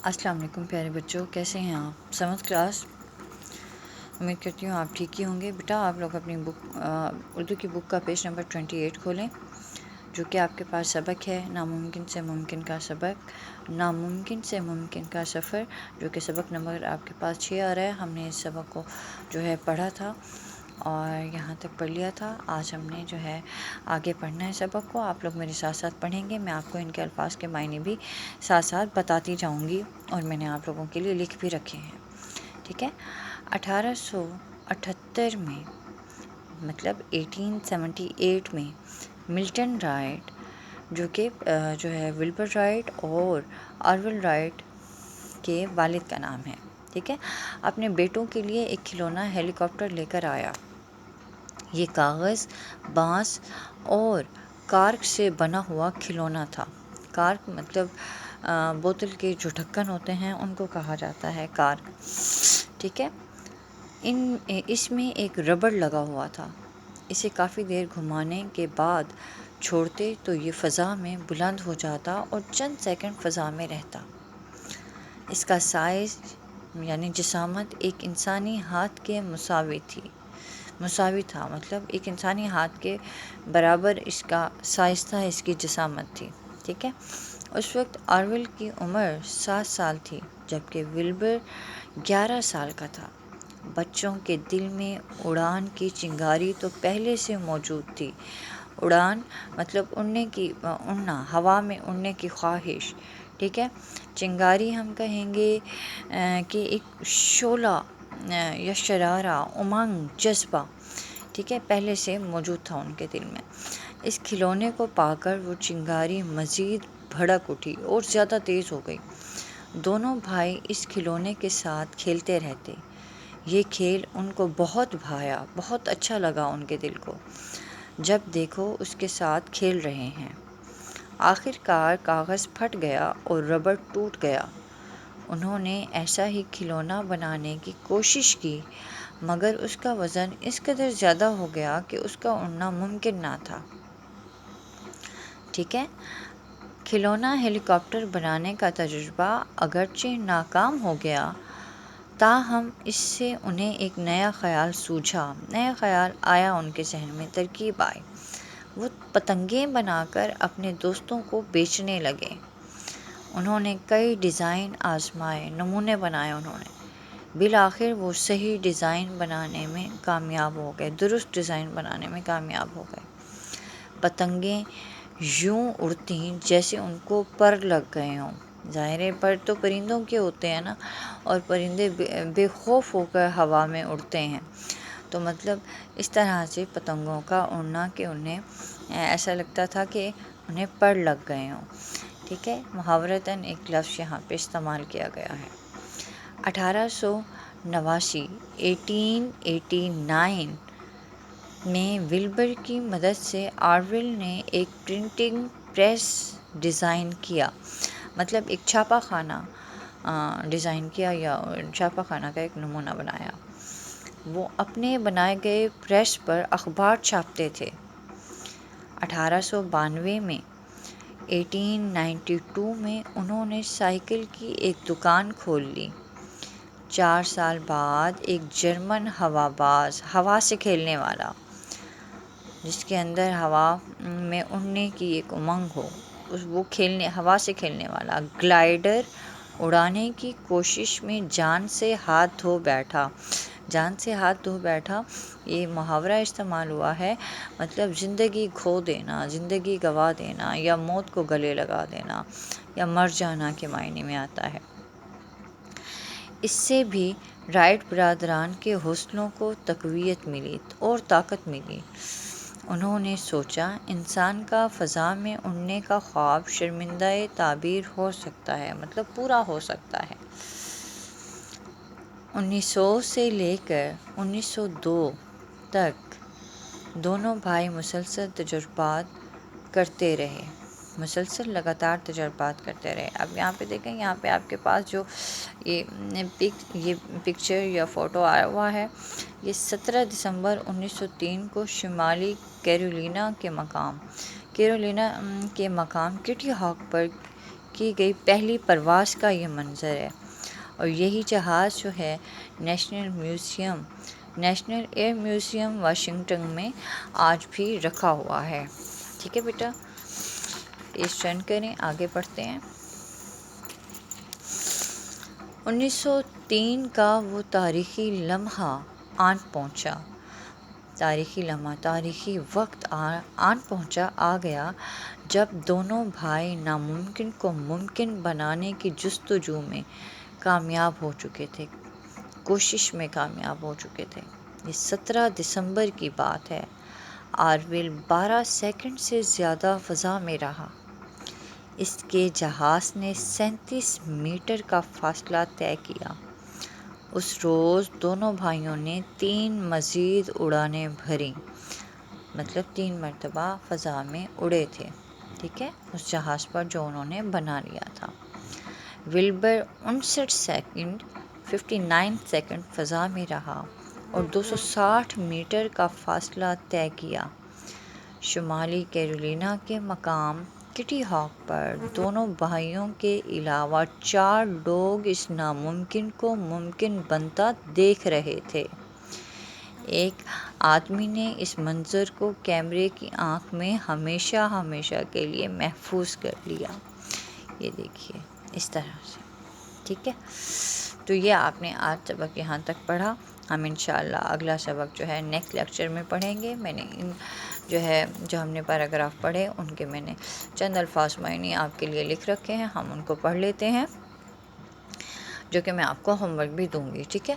السلام علیکم پیارے بچوں، کیسے ہیں آپ؟ 7th کلاس، امید کرتی ہوں آپ ٹھیک ہی ہوں گے۔ بیٹا آپ لوگ اپنی اردو کی بک کا پیج نمبر 28 کھولیں، جو کہ آپ کے پاس سبق ہے ناممکن سے ممکن کا سبق، ناممکن سے ممکن کا سفر، جو کہ سبق نمبر آپ کے پاس 6 آ رہا ہے۔ ہم نے اس سبق کو جو ہے پڑھا تھا اور یہاں تک پڑھ لیا تھا۔ آج ہم نے جو ہے آگے پڑھنا ہے سبق کو، آپ لوگ میرے ساتھ ساتھ پڑھیں گے۔ میں آپ کو ان کے الفاظ کے معنی بھی ساتھ ساتھ بتاتی جاؤں گی، اور میں نے آپ لوگوں کے لیے لکھ بھی رکھے ہیں، ٹھیک ہے۔ 1878 میں، مطلب 1878 میں ملٹن رائٹ، جو کہ جو ہے ولبر رائٹ اور آرول رائٹ کے والد کا نام ہے، ٹھیک ہے، اپنے بیٹوں کے لیے ایک کھلونا ہیلی کاپٹر لے کر آیا۔ یہ کاغذ، بانس اور کارک سے بنا ہوا کھلونا تھا۔ کارک مطلب بوتل کے جو ڈھکن ہوتے ہیں ان کو کہا جاتا ہے کارک، ٹھیک ہے۔ اس میں ایک ربڑ لگا ہوا تھا۔ اسے کافی دیر گھمانے کے بعد چھوڑتے تو یہ فضا میں بلند ہو جاتا اور چند سیکنڈ فضا میں رہتا۔ اس کا سائز یعنی جسامت ایک انسانی ہاتھ کے مساوی تھا، مطلب ایک انسانی ہاتھ کے برابر اس کا سائز تھا، اس کی جسامت تھی، ٹھیک ہے۔ اس وقت آرول کی عمر 7 سال تھی، جبکہ ولبر 11 سال کا تھا۔ بچوں کے دل میں اڑان کی چنگاری تو پہلے سے موجود تھی۔ اڑان مطلب اڑنا، ہوا میں اڑنے کی خواہش، ٹھیک ہے۔ چنگاری ہم کہیں گے کہ ایک شعلہ یا شرارہ، امنگ، جذبہ، ٹھیک ہے، پہلے سے موجود تھا ان کے دل میں۔ اس کھلونے کو پا کر وہ چنگاری مزید بھڑک اٹھی اور زیادہ تیز ہو گئی۔ دونوں بھائی اس کھلونے کے ساتھ کھیلتے رہتے۔ یہ کھیل ان کو بہت بھایا، بہت اچھا لگا ان کے دل کو، جب دیکھو اس کے ساتھ کھیل رہے ہیں۔ آخر کار کاغذ پھٹ گیا اور ربڑ ٹوٹ گیا۔ انہوں نے ایسا ہی کھلونا بنانے کی کوشش کی، مگر اس کا وزن اس قدر زیادہ ہو گیا کہ اس کا اڑنا ممکن نہ تھا، ٹھیک ہے۔ کھلونا ہیلی کاپٹر بنانے کا تجربہ اگرچہ ناکام ہو گیا، تاہم اس سے انہیں ایک نیا خیال آیا، ان کے ذہن میں ترکیب آئی۔ وہ پتنگیں بنا کر اپنے دوستوں کو بیچنے لگے۔ انہوں نے کئی ڈیزائن آزمائے، نمونے بنائے انہوں نے۔ بالآخر وہ صحیح ڈیزائن بنانے میں کامیاب ہو گئے، درست ڈیزائن بنانے میں کامیاب ہو گئے۔ پتنگیں یوں اڑتیں جیسے ان کو پر لگ گئے ہوں۔ ظاہر ہے پر تو پرندوں کے ہوتے ہیں نا، اور پرندے بے خوف ہو کر ہوا میں اڑتے ہیں، تو مطلب اس طرح سے پتنگوں کا اڑنا کہ انہیں ایسا لگتا تھا کہ انہیں پر لگ گئے ہوں، ٹھیک ہے۔ محاورتاً ایک لفظ یہاں پہ استعمال کیا گیا ہے۔ 1889 1889 میں ولبر کی مدد سے آرول نے ایک پرنٹنگ پریس ڈیزائن کیا، مطلب ایک چھاپا خانہ ڈیزائن کیا یا چھاپا خانہ کا ایک نمونہ بنایا۔ وہ اپنے بنائے گئے پریس پر اخبار چھاپتے تھے۔ 1892 میں 1892 میں انہوں نے سائیکل کی ایک دکان کھول لی۔ 4 سال بعد ایک جرمن ہوا سے کھیلنے والا، جس کے اندر ہوا میں اڑنے کی ایک امنگ ہو، وہ ہوا سے کھیلنے والا گلائیڈر اڑانے کی کوشش میں جان سے ہاتھ دھو بیٹھا۔ یہ محاورہ استعمال ہوا ہے، مطلب زندگی کھو دینا، زندگی گنوا دینا، یا موت کو گلے لگا دینا، یا مر جانا کے معنی میں آتا ہے۔ اس سے بھی رائٹ برادران کے حوصلوں کو تقویت ملی اور طاقت ملی۔ انہوں نے سوچا انسان کا فضا میں اڑنے کا خواب شرمندہ تعبیر ہو سکتا ہے، مطلب پورا ہو سکتا ہے۔ 1900 سے لے کر 1902 تک دونوں بھائی لگاتار تجربات کرتے رہے۔ اب یہاں پہ دیکھیں، یہاں پہ آپ کے پاس جو یہ پکچر یا فوٹو آیا ہوا ہے، یہ 17 دسمبر 1903 کو شمالی کیرولینا کے مقام کٹی ہاک پر کی گئی پہلی پرواز کا یہ منظر ہے، اور یہی جہاز جو ہے نیشنل ایئر میوزیم واشنگٹن میں آج بھی رکھا ہوا ہے۔ ٹھیک ہے بیٹا، اس ٹرن کریں، آگے بڑھتے ہیں۔ 1903 کا وہ تاریخی لمحہ آن پہنچا، تاریخی وقت آن پہنچا آ گیا جب دونوں بھائی ناممکن کو ممکن بنانے کی جستجو میں کامیاب ہو چکے تھے، کوشش میں کامیاب ہو چکے تھے۔ یہ 17 دسمبر کی بات ہے۔ آرول 12 سیکنڈ سے زیادہ فضا میں رہا۔ اس کے جہاز نے 37 میٹر کا فاصلہ طے کیا۔ اس روز دونوں بھائیوں نے 3 مزید اڑانیں بھریں، مطلب 3 مرتبہ فضا میں اڑے تھے، ٹھیک ہے، اس جہاز پر جو انہوں نے بنا لیا تھا۔ ولبر 59 سیکنڈ فضا میں رہا اور 260 میٹر کا فاصلہ طے کیا۔ شمالی کیرولینا کے مقام کٹی ہاک پر دونوں بھائیوں کے علاوہ 4 لوگ اس ناممکن کو ممکن بنتا دیکھ رہے تھے۔ ایک آدمی نے اس منظر کو کیمرے کی آنکھ میں ہمیشہ کے لیے محفوظ کر لیا۔ یہ دیکھیے اس طرح سے، ٹھیک ہے۔ تو یہ آپ نے آج سبق یہاں تک پڑھا۔ ہم انشاءاللہ اگلا سبق جو ہے نیکسٹ لیکچر میں پڑھیں گے۔ میں نے جو ہم نے پیراگراف پڑھے ان کے میں نے چند الفاظ معنی آپ کے لیے لکھ رکھے ہیں، ہم ان کو پڑھ لیتے ہیں، جو کہ میں آپ کو ہوم ورک بھی دوں گی، ٹھیک ہے۔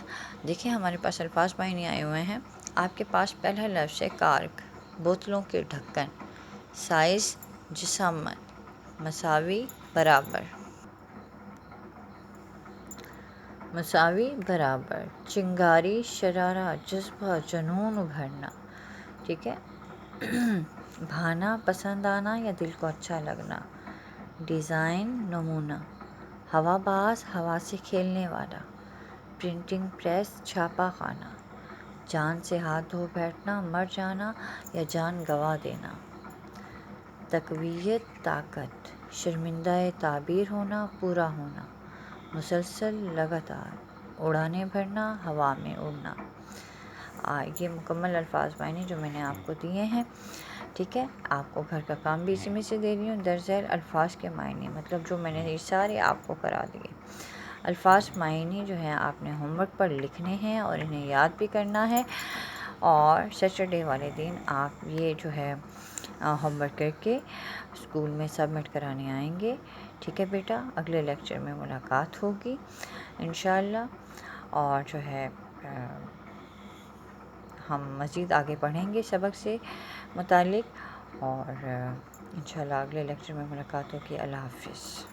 دیکھیں ہمارے پاس الفاظ معنی آئے ہوئے ہیں۔ آپ کے پاس پہلا لفظ ہے کارک، بوتلوں کے ڈھکن، سائز جسامت، مساوی برابر، چنگاری شرارہ جذبہ جنون ابھرنا، ٹھیک ہے۔ بھانا پسند آنا یا دل کو اچھا لگنا، ڈیزائن نمونہ، ہوا باز ہوا سے کھیلنے والا، پرنٹنگ پریس چھاپا خانہ، جان سے ہاتھ دھو بیٹھنا، مر جانا یا جان گنوا دینا، تقویت طاقت، شرمندہ تعبیر ہونا، پورا ہونا، مسلسل لگاتار، اڑانے بھرنا، ہوا میں اڑنا۔ یہ مکمل الفاظ معنی جو میں نے آپ کو دیے ہیں، ٹھیک ہے۔ آپ کو گھر کا کام بھی اسی میں سے دے رہی ہوں۔ درج ذیل الفاظ کے معنی، مطلب جو میں نے یہ سارے آپ کو کرا دیے الفاظ معنی جو ہیں آپ نے ہوم ورک پر لکھنے ہیں اور انہیں یاد بھی کرنا ہے، اور سیٹرڈے والے دن آپ یہ جو ہے ہوم ورک کر کے اسکول میں سبمٹ کرانے آئیں گے، ٹھیک ہے بیٹا۔ اگلے لیکچر میں ملاقات ہوگی انشاءاللہ، اور جو ہے ہم مزید آگے پڑھیں گے سبق سے متعلق، اور انشاءاللہ اگلے لیکچر میں ملاقات ہوگی۔ اللہ حافظ۔